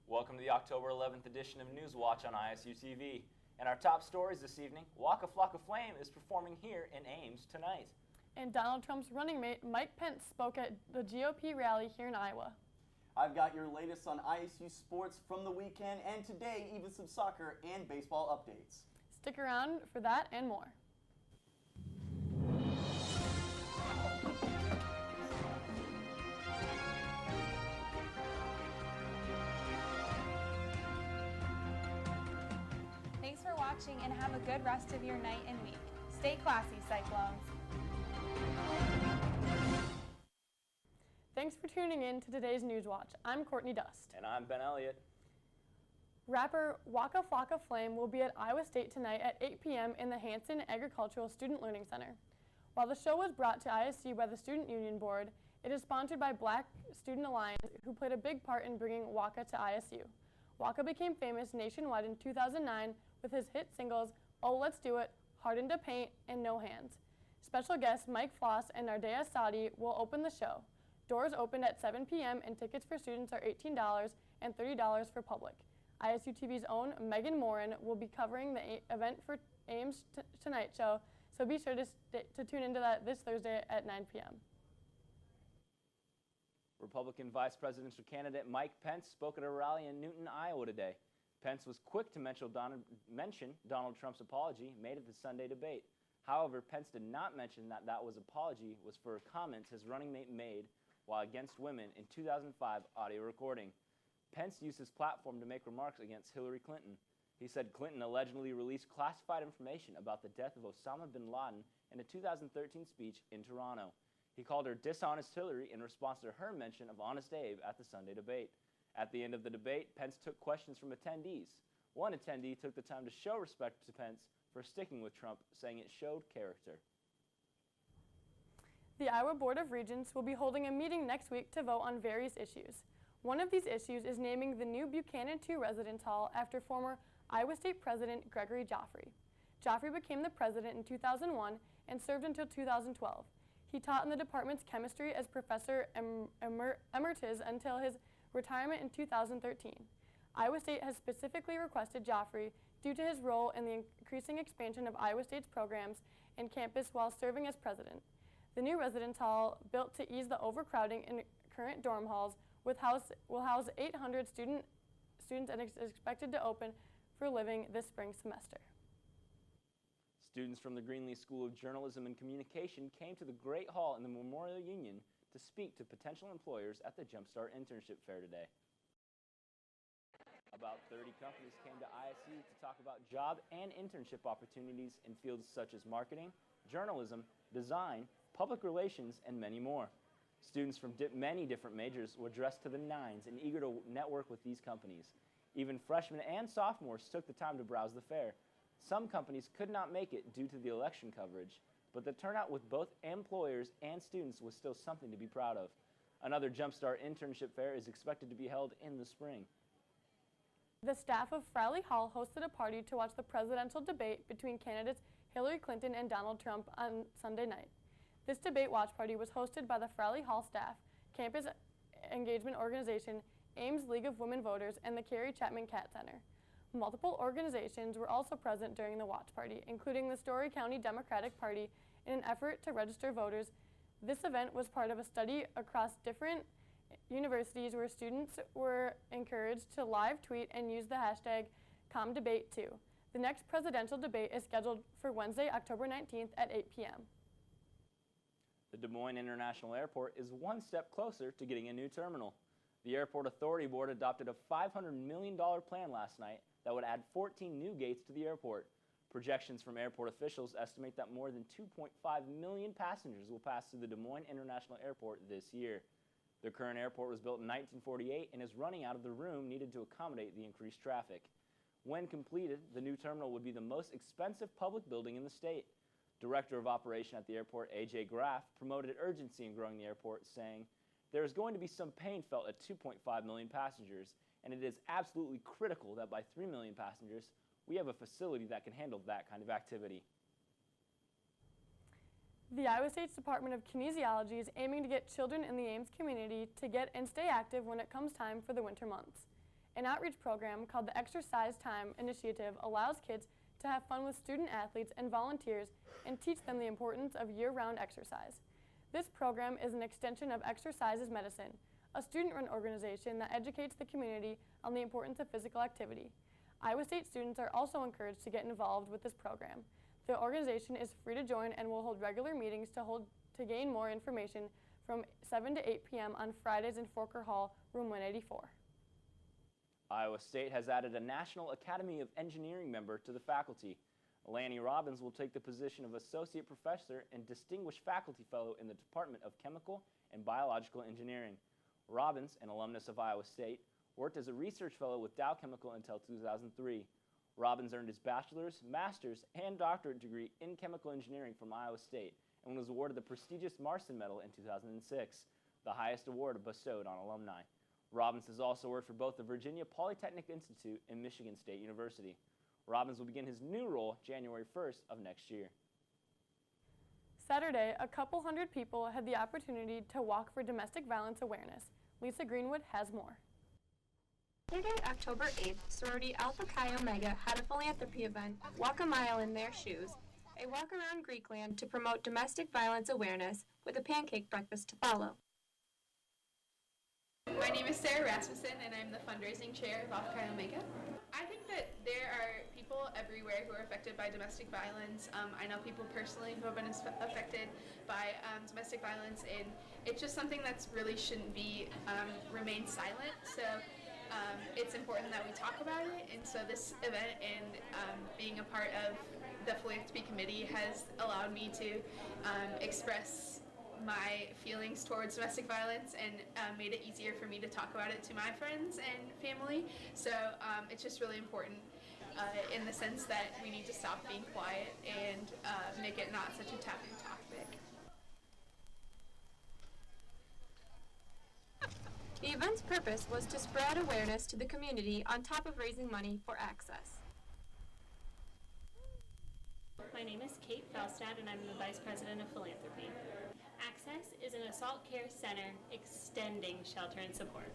Welcome to the October 11th edition of Newswatch on ISU TV. And our top stories this evening, Waka Flocka Flame is performing here in Ames tonight. And Donald Trump's running mate, Mike Pence, spoke at the GOP rally here in Iowa. I've got your latest on ISU sports from the weekend, and today even some soccer and baseball updates. Stick around for that and more. Thanks for watching and have a good rest of your night and week. Stay classy, Cyclones. Thanks for tuning in to today's Newswatch. I'm Courtney Dust. And I'm Ben Elliott. Rapper Waka Flocka Flame will be at Iowa State tonight at 8 p.m. in the Hanson Agricultural Student Learning Center. While the show was brought to ISU by the Student Union Board, it is sponsored by Black Student Alliance, who played a big part in bringing Waka to ISU. Waka became famous nationwide in 2009 with his hit singles, Oh Let's Do It, Hardened to Paint, and No Hands. Special guests Mike Floss and Andreas Haffar will open the show. Doors opened at 7 p.m. and tickets for students are $18 and $30 for public. ISU TV's own Megan Morin will be covering the event for Ames Tonight Show, so be sure to tune into that this Thursday at 9 p.m. Republican Vice Presidential candidate Mike Pence spoke at a rally in Newton, Iowa today. Pence was quick to mention Donald Trump's apology made at the Sunday debate. However, Pence did not mention that apology was for comments his running mate made while against women in 2005 audio recording. Pence used his platform to make remarks against Hillary Clinton. He said Clinton allegedly released classified information about the death of Osama bin Laden in a 2013 speech in Toronto. He called her dishonest Hillary in response to her mention of Honest Abe at the Sunday debate. At the end of the debate, Pence took questions from attendees. One attendee took the time to show respect to Pence for sticking with Trump, saying it showed character. The Iowa Board of Regents will be holding a meeting next week to vote on various issues. One of these issues is naming the new Buchanan II Residence Hall after former Iowa State President Gregory Joffrey. Joffrey became the president in 2001 and served until 2012. He taught in the department's chemistry as Professor Emeritus until his retirement in 2013. Iowa State has specifically requested Joffrey due to his role in the increasing expansion of Iowa State's programs and campus while serving as president. The new residence hall, built to ease the overcrowding in current dorm halls, will house 800 students and is expected to open for living this spring semester. Students from the Greenlee School of Journalism and Communication came to the Great Hall in the Memorial Union to speak to potential employers at the Jumpstart Internship Fair today. About 30 companies came to ISU to talk about job and internship opportunities in fields such as marketing, journalism, design, public relations, and many more. Students from many different majors were dressed to the nines and eager to network with these companies. Even freshmen and sophomores took the time to browse the fair. Some companies could not make it due to the election coverage, but the turnout with both employers and students was still something to be proud of. Another Jumpstart Internship Fair is expected to be held in the spring. The staff of Fraley Hall hosted a party to watch the presidential debate between candidates Hillary Clinton and Donald Trump on Sunday night. This debate watch party was hosted by the Fraley Hall staff, campus engagement organization, Ames League of Women Voters, and the Carrie Chapman Cat Center. Multiple organizations were also present during the watch party, including the Story County Democratic Party, in an effort to register voters. This event was part of a study across different universities where students were encouraged to live tweet and use the hashtag #ComDebate2. The next presidential debate is scheduled for Wednesday, October 19th at 8 p.m. The Des Moines International Airport is one step closer to getting a new terminal. The Airport Authority Board adopted a $500 million plan last night that would add 14 new gates to the airport. Projections from airport officials estimate that more than 2.5 million passengers will pass through the Des Moines International Airport this year. The current airport was built in 1948 and is running out of the room needed to accommodate the increased traffic. When completed, the new terminal would be the most expensive public building in the state. Director of Operation at the airport, A.J. Graff, promoted urgency in growing the airport, saying, "There is going to be some pain felt at 2.5 million passengers, and it is absolutely critical that by 3 million passengers, we have a facility that can handle that kind of activity." The Iowa State's Department of Kinesiology is aiming to get children in the Ames community to get and stay active when it comes time for the winter months. An outreach program called the Exercise Time Initiative allows kids to have fun with student athletes and volunteers and teach them the importance of year-round exercise. This program is an extension of Exercise is Medicine, a student-run organization that educates the community on the importance of physical activity. Iowa State students are also encouraged to get involved with this program. The organization is free to join and will hold regular meetings to gain more information from 7 to 8 p.m. on Fridays in Forker Hall, room 184. Iowa State has added a National Academy of Engineering member to the faculty. Lanny Robbins will take the position of Associate Professor and Distinguished Faculty Fellow in the Department of Chemical and Biological Engineering. Robbins, an alumnus of Iowa State, worked as a research fellow with Dow Chemical until 2003. Robbins earned his bachelor's, master's, and doctorate degree in chemical engineering from Iowa State and was awarded the prestigious Marston Medal in 2006, the highest award bestowed on alumni. Robbins has also worked for both the Virginia Polytechnic Institute and Michigan State University. Robbins will begin his new role January 1st of next year. Saturday, a couple hundred people had the opportunity to walk for domestic violence awareness. Lisa Greenwood has more. Saturday, October 8th, sorority Alpha Chi Omega had a philanthropy event, Walk a Mile in Their Shoes, a walk around Greekland to promote domestic violence awareness with a pancake breakfast to follow. My name is Sarah Rasmussen, and I'm the fundraising chair of Alpha Chi Omega. I think that there are people everywhere who are affected by domestic violence. I know people personally who have been affected by domestic violence, and it's just something that's really shouldn't be remain silent. So it's important that we talk about it, and so this event and being a part of the philanthropy committee has allowed me to express my feelings towards domestic violence and made it easier for me to talk about it to my friends and family. So it's just really important in the sense that we need to stop being quiet and make it not such a taboo topic. The event's purpose was to spread awareness to the community on top of raising money for Access. My name is Kate Felstad, and I'm the Vice President of Philanthropy. Access is an assault care center extending shelter and support.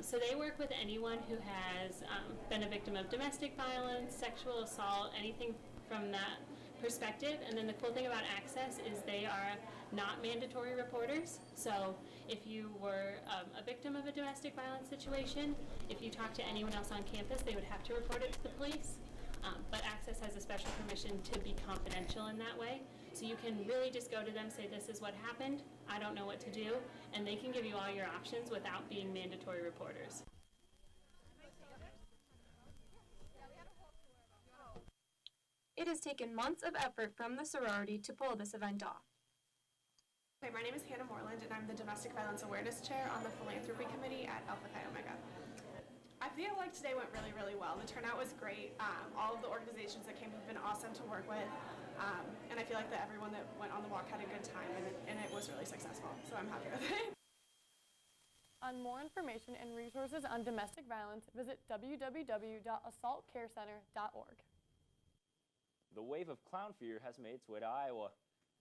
So they work with anyone who has been a victim of domestic violence, sexual assault, anything from that perspective. And then the cool thing about Access is they are not mandatory reporters. So if you were a victim of a domestic violence situation, if you talk to anyone else on campus, they would have to report it to the police. But Access has a special permission to be confidential in that way. So you can really just go to them, say, this is what happened, I don't know what to do, and they can give you all your options without being mandatory reporters. It has taken months of effort from the sorority to pull this event off. Hi, my name is Hannah Moreland, and I'm the Domestic Violence Awareness Chair on the Philanthropy Committee at Alpha Chi Omega. I feel like today went really, really well. The turnout was great. All of the organizations that came have been awesome to work with. And I feel like that everyone that went on the walk had a good time, and it was really successful, so I'm happy with it. On more information and resources on domestic violence, visit www.assaultcarecenter.org. The wave of clown fear has made its way to Iowa.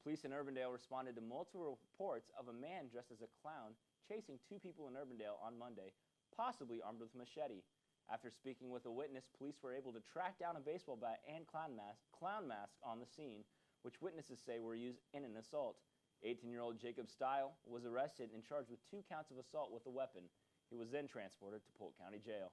Police in Urbandale responded to multiple reports of a man dressed as a clown chasing two people in Urbandale on Monday, possibly armed with a machete. After speaking with a witness, police were able to track down a baseball bat and clown mask on the scene, which witnesses say were used in an assault. 18-year-old Jacob Stile was arrested and charged with 2 counts of assault with a weapon. He was then transported to Polk County Jail.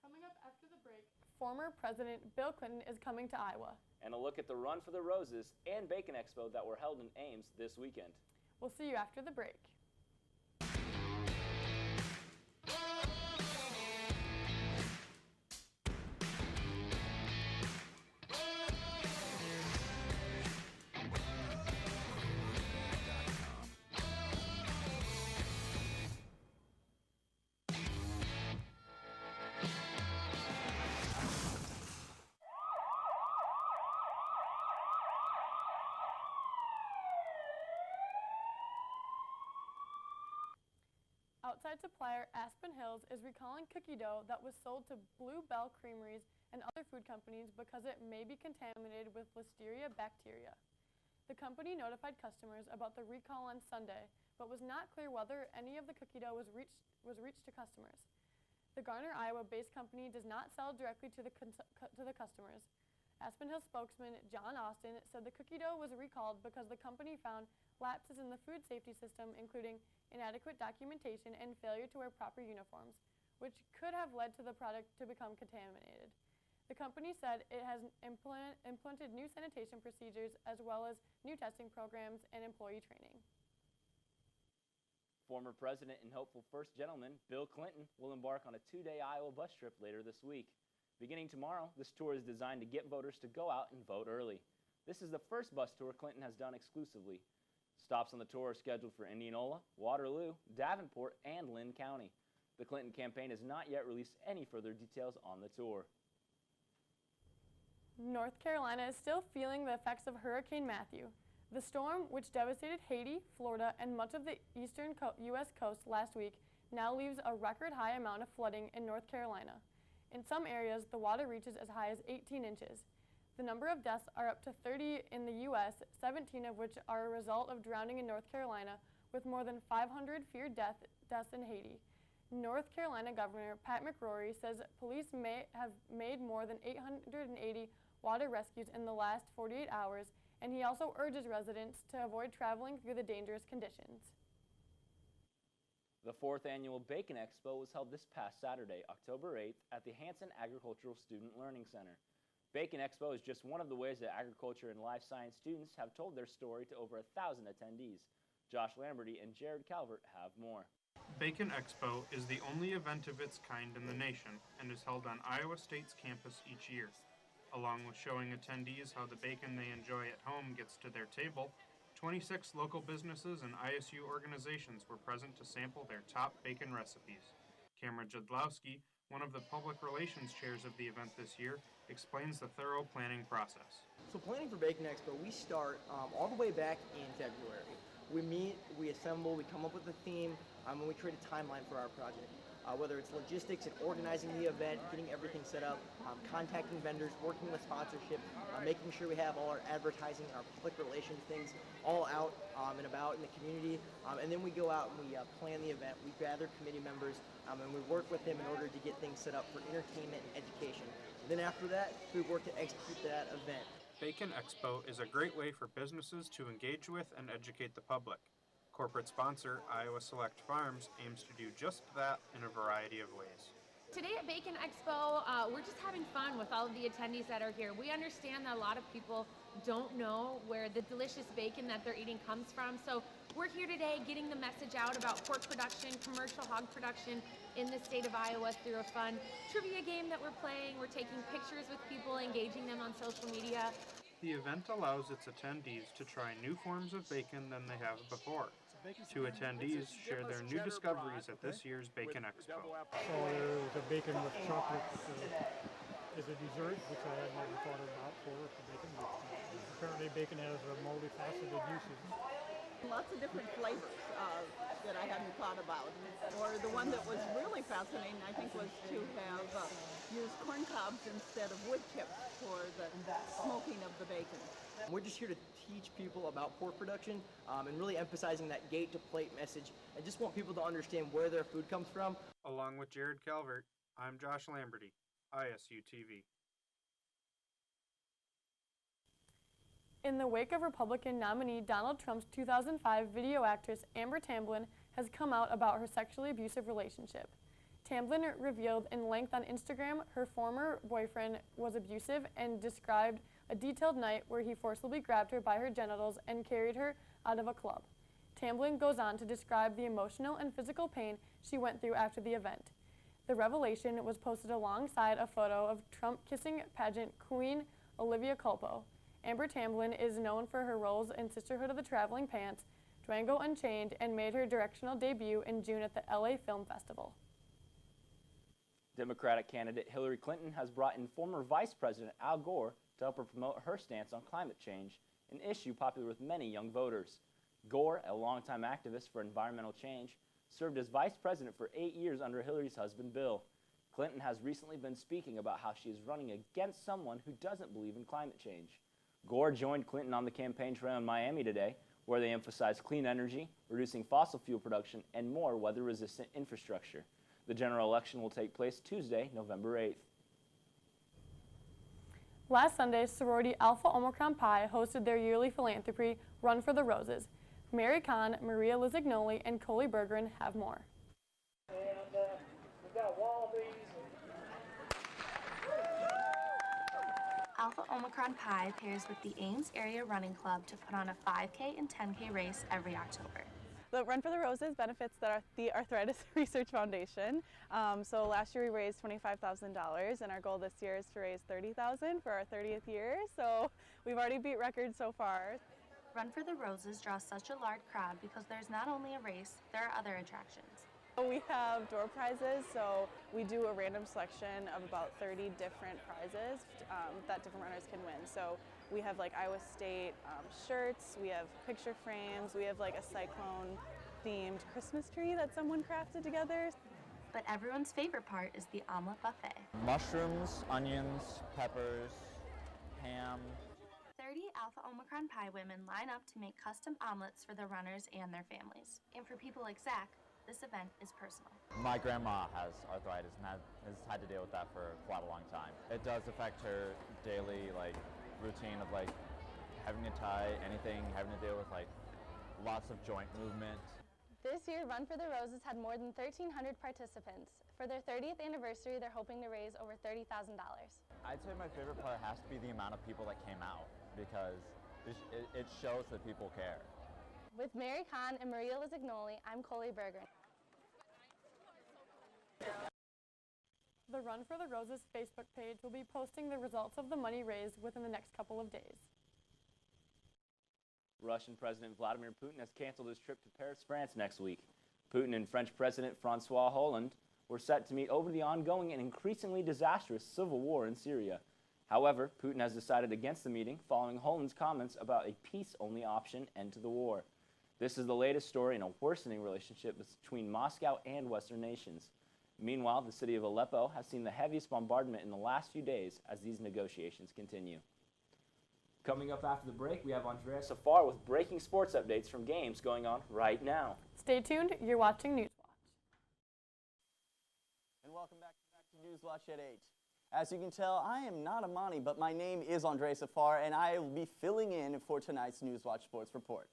Coming up after the break, former President Bill Clinton is coming to Iowa. And a look at the Run for the Roses and Bacon Expo that were held in Ames this weekend. We'll see you after the break. Outside supplier Aspen Hills is recalling cookie dough that was sold to Blue Bell Creameries and other food companies because it may be contaminated with Listeria bacteria. The company notified customers about the recall on Sunday, but was not clear whether any of the cookie dough was reached to customers. The Garner, Iowa-based company does not sell directly to the customers. Aspen Hill spokesman John Austin said the cookie dough was recalled because the company found lapses in the food safety system, including inadequate documentation and failure to wear proper uniforms, which could have led to the product to become contaminated. The company said it has implemented new sanitation procedures as well as new testing programs and employee training. Former President and hopeful First Gentleman Bill Clinton will embark on a 2-day Iowa bus trip later this week. Beginning tomorrow, this tour is designed to get voters to go out and vote early. This is the first bus tour Clinton has done exclusively. Stops on the tour are scheduled for Indianola, Waterloo, Davenport, and Lynn County. The Clinton campaign has not yet released any further details on the tour. North Carolina is still feeling the effects of Hurricane Matthew. The storm, which devastated Haiti, Florida, and much of the eastern U.S. coast last week, now leaves a record high amount of flooding in North Carolina. In some areas, the water reaches as high as 18 inches. The number of deaths are up to 30 in the U.S., 17 of which are a result of drowning in North Carolina, with more than 500 feared deaths in Haiti. North Carolina Governor Pat McCrory says police may have made more than 880 water rescues in the last 48 hours, and he also urges residents to avoid traveling through the dangerous conditions. The 4th annual Bacon Expo was held this past Saturday, October 8th, at the Hanson Agricultural Student Learning Center. Bacon Expo is just one of the ways that agriculture and life science students have told their story to over 1,000 attendees. Josh Lamberty and Jared Calvert have more. Bacon Expo is the only event of its kind in the nation and is held on Iowa State's campus each year. Along with showing attendees how the bacon they enjoy at home gets to their table, 26 local businesses and ISU organizations were present to sample their top bacon recipes. Cameron Jadlowski, one of the public relations chairs of the event this year, explains the thorough planning process. So planning for Bacon Expo, we start all the way back in February. We meet, we assemble, we come up with a theme, and we create a timeline for our project. Whether it's logistics and organizing the event, getting everything set up, contacting vendors, working with sponsorship, making sure we have all our advertising and our public relations things all out and about in the community. And then we go out and we plan the event. We gather committee members and we work with them in order to get things set up for entertainment and education. And then after that, we work to execute that event. Bacon Expo is a great way for businesses to engage with and educate the public. Corporate sponsor Iowa Select Farms aims to do just that in a variety of ways. Today at Bacon Expo, we're just having fun with all of the attendees that are here. We understand that a lot of people don't know where the delicious bacon that they're eating comes from, so we're here today getting the message out about pork production, commercial hog production in the state of Iowa through a fun trivia game that we're playing. We're taking pictures with people, engaging them on social media. The event allows its attendees to try new forms of bacon than they have before. Two attendees share their new discoveries at this year's Bacon Expo. So there's a bacon with chocolate is a dessert, which I had never thought about for bacon. Apparently bacon has multifaceted uses. Lots of different flavors that I hadn't thought about. Or the one that was really fascinating, I think, was to have used corn cobs instead of wood chips for the smoking of the bacon. We're just here to teach people about pork production and really emphasizing that gate to plate message. I just want people to understand where their food comes from. Along with Jared Calvert, I'm Josh Lamberty, ISU TV. In the wake of Republican nominee Donald Trump's 2005 video actress Amber Tamblyn has come out about her sexually abusive relationship. Tamblyn revealed in length on Instagram her former boyfriend was abusive and described a detailed night where he forcibly grabbed her by her genitals and carried her out of a club. Tamblyn goes on to describe the emotional and physical pain she went through after the event. The revelation was posted alongside a photo of Trump kissing pageant queen Olivia Culpo. Amber Tamblyn is known for her roles in Sisterhood of the Traveling Pants, Django Unchained, and made her directional debut in June at the LA Film Festival. Democratic candidate Hillary Clinton has brought in former Vice President Al Gore to help her promote her stance on climate change, an issue popular with many young voters. Gore, a longtime activist for environmental change, served as vice president for 8 years under Hillary's husband, Bill. Clinton has recently been speaking about how she is running against someone who doesn't believe in climate change. Gore joined Clinton on the campaign trail in Miami today, where they emphasized clean energy, reducing fossil fuel production, and more weather-resistant infrastructure. The general election will take place Tuesday, November 8th. Last Sunday, sorority Alpha Omicron Pi hosted their yearly philanthropy Run for the Roses. Mary Kahn, Maria Lizignoli, and Coley Bergeron have more. We've got wallabies. Alpha Omicron Pi pairs with the Ames Area Running Club to put on a 5K and 10K race every October. The Run for the Roses benefits the Arthritis Research Foundation. So last year we raised $25,000, and our goal this year is to raise $30,000 for our 30th year. So we've already beat records so far. Run for the Roses draws such a large crowd because there's not only a race, there are other attractions. We have door prizes, so we do a random selection of about 30 different prizes that different runners can win. So we have like Iowa State shirts, we have picture frames, we have like a cyclone-themed Christmas tree that someone crafted together. But everyone's favorite part is the omelet buffet. Mushrooms, onions, peppers, ham. 30 Alpha Omicron Pi women line up to make custom omelets for the runners and their families. And for people like Zach, this event is personal. My grandma has arthritis and has had to deal with that for quite a long time. It does affect her daily routine of having to tie anything, having to deal with lots of joint movement. This year, Run for the Roses had more than 1,300 participants. For their 30th anniversary, they're hoping to raise over $30,000. I'd say my favorite part has to be the amount of people that came out, because it shows that people care. With Mary Kahn and Maria Lizignoli, I'm Coley Bergeron. The Run for the Roses Facebook page will be posting the results of the money raised within the next couple of days. Russian President Vladimir Putin has canceled his trip to Paris, France next week. Putin and French President Francois Hollande were set to meet over the ongoing and increasingly disastrous civil war in Syria. However, Putin has decided against the meeting following Hollande's comments about a peace-only option end to the war. This is the latest story in a worsening relationship between Moscow and Western nations. Meanwhile, the city of Aleppo has seen the heaviest bombardment in the last few days as these negotiations continue. Coming up after the break, we have Andreas Haffar with breaking sports updates from games going on right now. Stay tuned, you're watching Newswatch. And welcome back to Newswatch at 8. As you can tell, I am not Imani, but my name is Andreas Haffar, and I will be filling in for tonight's Newswatch Sports Report.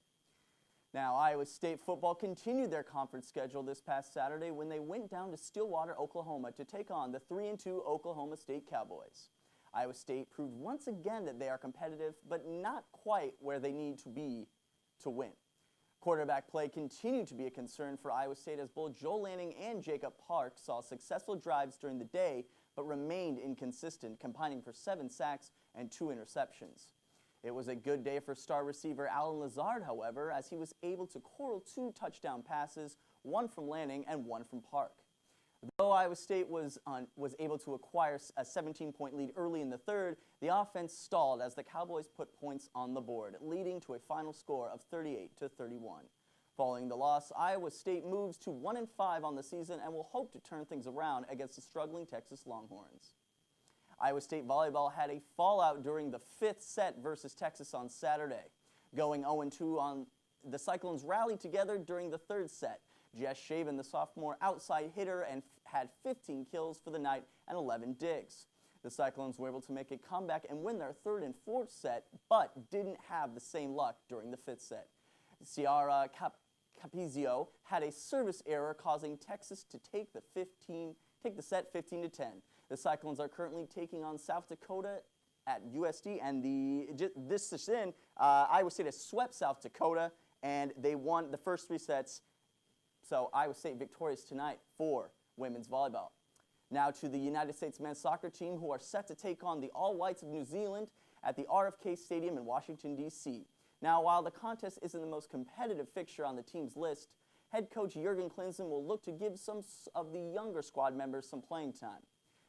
Now, Iowa State football continued their conference schedule this past Saturday when they went down to Stillwater, Oklahoma to take on the 3-2 Oklahoma State Cowboys. Iowa State proved once again that they are competitive, but not quite where they need to be to win. Quarterback play continued to be a concern for Iowa State as both Joel Lanning and Jacob Park saw successful drives during the day, but remained inconsistent, combining for 7 sacks and 2 interceptions. It was a good day for star receiver Allen Lazard, however, as he was able to corral 2 touchdown passes, one from Lanning and one from Park. Though Iowa State was able to acquire a 17-point lead early in the third, the offense stalled as the Cowboys put points on the board, leading to a final score of 38-31. Following the loss, Iowa State moves to 1-5 on the season and will hope to turn things around against the struggling Texas Longhorns. Iowa State volleyball had a fallout during the 5th set versus Texas on Saturday. Going 0-2 on, the Cyclones rallied together during the 3rd set. Jess Shaven, the sophomore outside hitter, and had 15 kills for the night and 11 digs. The Cyclones were able to make a comeback and win their 3rd and 4th set, but didn't have the same luck during the 5th set. Ciara Capizio had a service error, causing Texas to take the set 15-10. The Cyclones are currently taking on South Dakota at USD, and this session, Iowa State has swept South Dakota, and they won the first 3 sets. So Iowa State victorious tonight for women's volleyball. Now to the United States men's soccer team, who are set to take on the All Whites of New Zealand at the RFK Stadium in Washington, D.C. Now, while the contest isn't the most competitive fixture on the team's list, head coach Jurgen Klinsmann will look to give some of the younger squad members some playing time.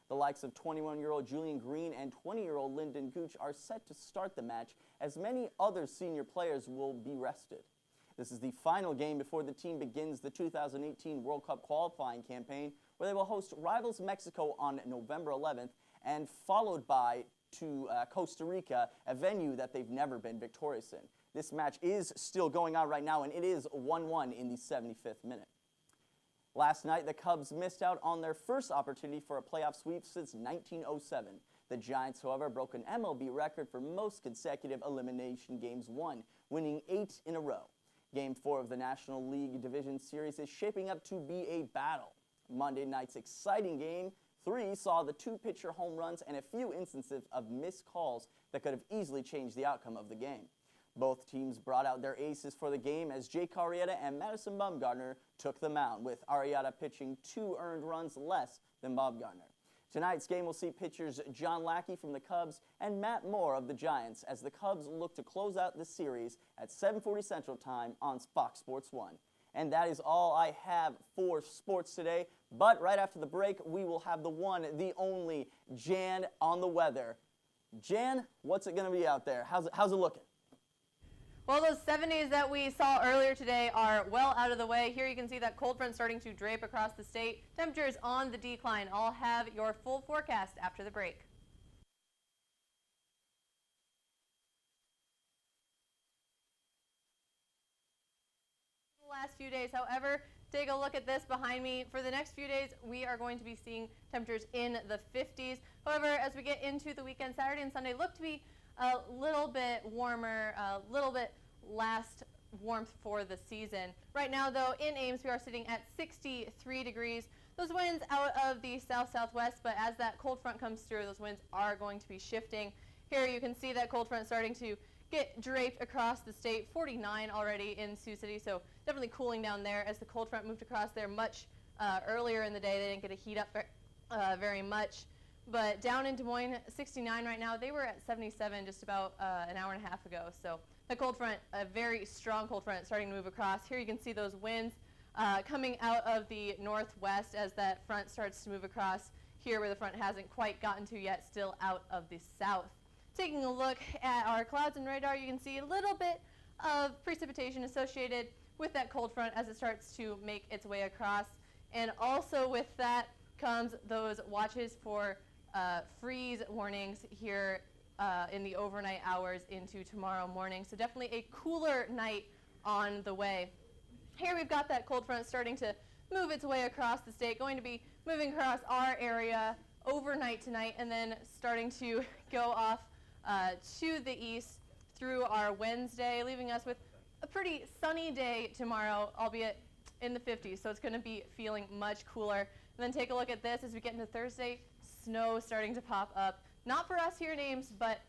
The likes of 21-year-old Julian Green and 20-year-old Lyndon Gooch are set to start the match, as many other senior players will be rested. This is the final game before the team begins the 2018 World Cup qualifying campaign, where they will host rivals Mexico on November 11th and followed by to Costa Rica, a venue that they've never been victorious in. This match is still going on right now, and it is 1-1 in the 75th minute. Last night, the Cubs missed out on their first opportunity for a playoff sweep since 1907. The Giants, however, broke an MLB record for most consecutive elimination games won, winning 8 in a row. Game 4 of the National League Division Series is shaping up to be a battle. Monday night's exciting Game 3 saw the 2-pitcher home runs and a few instances of missed calls that could have easily changed the outcome of the game. Both teams brought out their aces for the game as Jake Arrieta and Madison Bumgarner took the mound, with Arrieta pitching 2 earned runs less than Bumgarner. Tonight's game will see pitchers John Lackey from the Cubs and Matt Moore of the Giants as the Cubs look to close out the series at 7:40 Central Time on Fox Sports 1. And that is all I have for sports today. But right after the break, we will have the one, the only, Jan on the weather. Jan, what's it going to be out there? How's it looking? Well, those 70s that we saw earlier today are well out of the way. Here you can see that cold front starting to drape across the state. Temperatures on the decline. I'll have your full forecast after the break. The last few days, however, take a look at this behind me. For the next few days, we are going to be seeing temperatures in the 50s. However, as we get into the weekend, Saturday and Sunday look to be a little bit warmer, a little bit last warmth for the season. Right now, though, in Ames, we are sitting at 63 degrees. Those winds out of the south-southwest, but as that cold front comes through, those winds are going to be shifting. Here you can see that cold front starting to get draped across the state. 49 already in Sioux City, so definitely cooling down there as the cold front moved across there much earlier in the day. They didn't get to heat up very much. But down in Des Moines, 69 right now. They were at 77 just about an hour and a half ago. So the cold front, a very strong cold front starting to move across. Here you can see those winds coming out of the northwest as that front starts to move across here where the front hasn't quite gotten to yet, still out of the south. Taking a look at our clouds and radar, you can see a little bit of precipitation associated with that cold front as it starts to make its way across. And also with that comes those watches for freeze warnings here in the overnight hours into tomorrow morning. So definitely a cooler night on the way. Here we've got that cold front starting to move its way across the state, going to be moving across our area overnight tonight and then starting to go off to the east through our Wednesday, leaving us with a pretty sunny day tomorrow, albeit in the 50s. So it's going to be feeling much cooler. And then take a look at this as we get into Thursday. Snow starting to pop up. Not for us here in Ames, but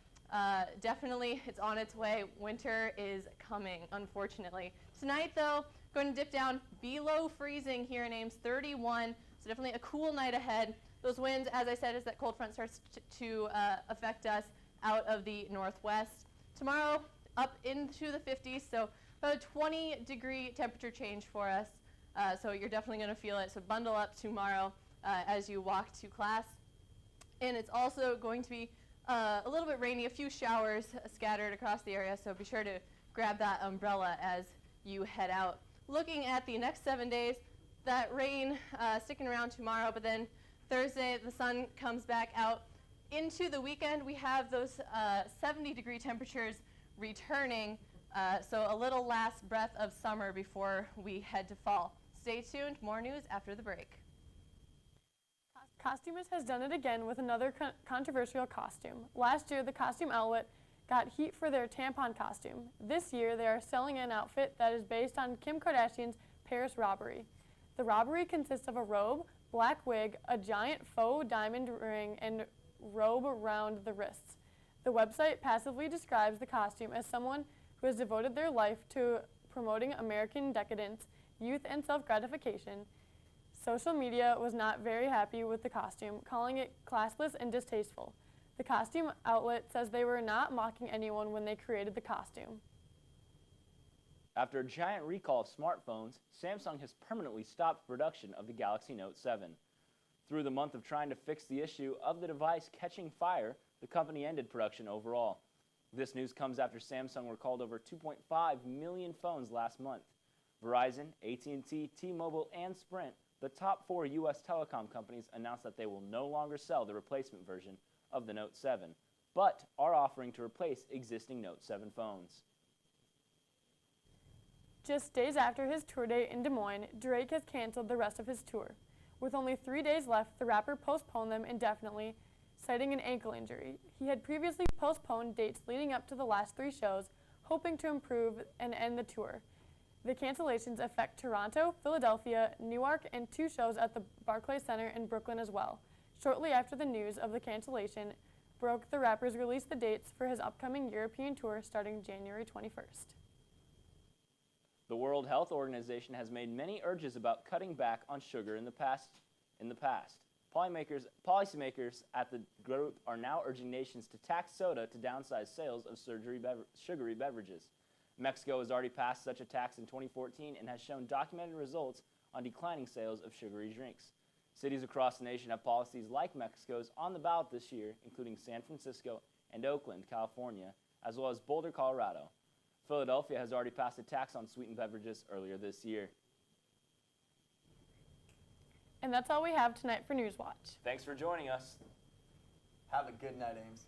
definitely it's on its way. Winter is coming, unfortunately. Tonight, though, going to dip down below freezing here in Ames, 31. So definitely a cool night ahead. Those winds, as I said, as that cold front starts to affect us out of the northwest. Tomorrow, up into the 50s, so about a 20-degree temperature change for us. So you're definitely going to feel it. So bundle up tomorrow as you walk to class. And it's also going to be a little bit rainy, a few showers scattered across the area, so be sure to grab that umbrella as you head out. Looking at the next 7 days, that rain sticking around tomorrow, but then Thursday the sun comes back out. Into the weekend, we have those 70-degree temperatures returning, so a little last breath of summer before we head to fall. Stay tuned, more news after the break. Costumers has done it again with another controversial costume. Last year, the costume outlet got heat for their tampon costume. This year, they are selling an outfit that is based on Kim Kardashian's Paris robbery. The robbery consists of a robe, black wig, a giant faux diamond ring, and robe around the wrists. The website passively describes the costume as someone who has devoted their life to promoting American decadence, youth, and self-gratification. Social media was not very happy with the costume, calling it classless and distasteful. The costume outlet says they were not mocking anyone when they created the costume. After a giant recall of smartphones, Samsung has permanently stopped production of the Galaxy Note 7. Through the month of trying to fix the issue of the device catching fire, the company ended production overall. This news comes after Samsung recalled over 2.5 million phones last month. Verizon, AT&T, T-Mobile, and Sprint, the top 4 U.S. telecom companies, announced that they will no longer sell the replacement version of the Note 7, but are offering to replace existing Note 7 phones. Just days after his tour date in Des Moines, Drake has canceled the rest of his tour. With only 3 days left, the rapper postponed them indefinitely, citing an ankle injury. He had previously postponed dates leading up to the last 3 shows, hoping to improve and end the tour. The cancellations affect Toronto, Philadelphia, Newark, and 2 shows at the Barclays Center in Brooklyn as well. Shortly after the news of the cancellation broke, the rappers released the dates for his upcoming European tour starting January 21st. The World Health Organization has made many urges about cutting back on sugar in the past. Policymakers at the group are now urging nations to tax soda to downsize sales of sugary beverages. Mexico has already passed such a tax in 2014 and has shown documented results on declining sales of sugary drinks. Cities across the nation have policies like Mexico's on the ballot this year, including San Francisco and Oakland, California, as well as Boulder, Colorado. Philadelphia has already passed a tax on sweetened beverages earlier this year. And that's all we have tonight for Newswatch. Thanks for joining us. Have a good night, Ames.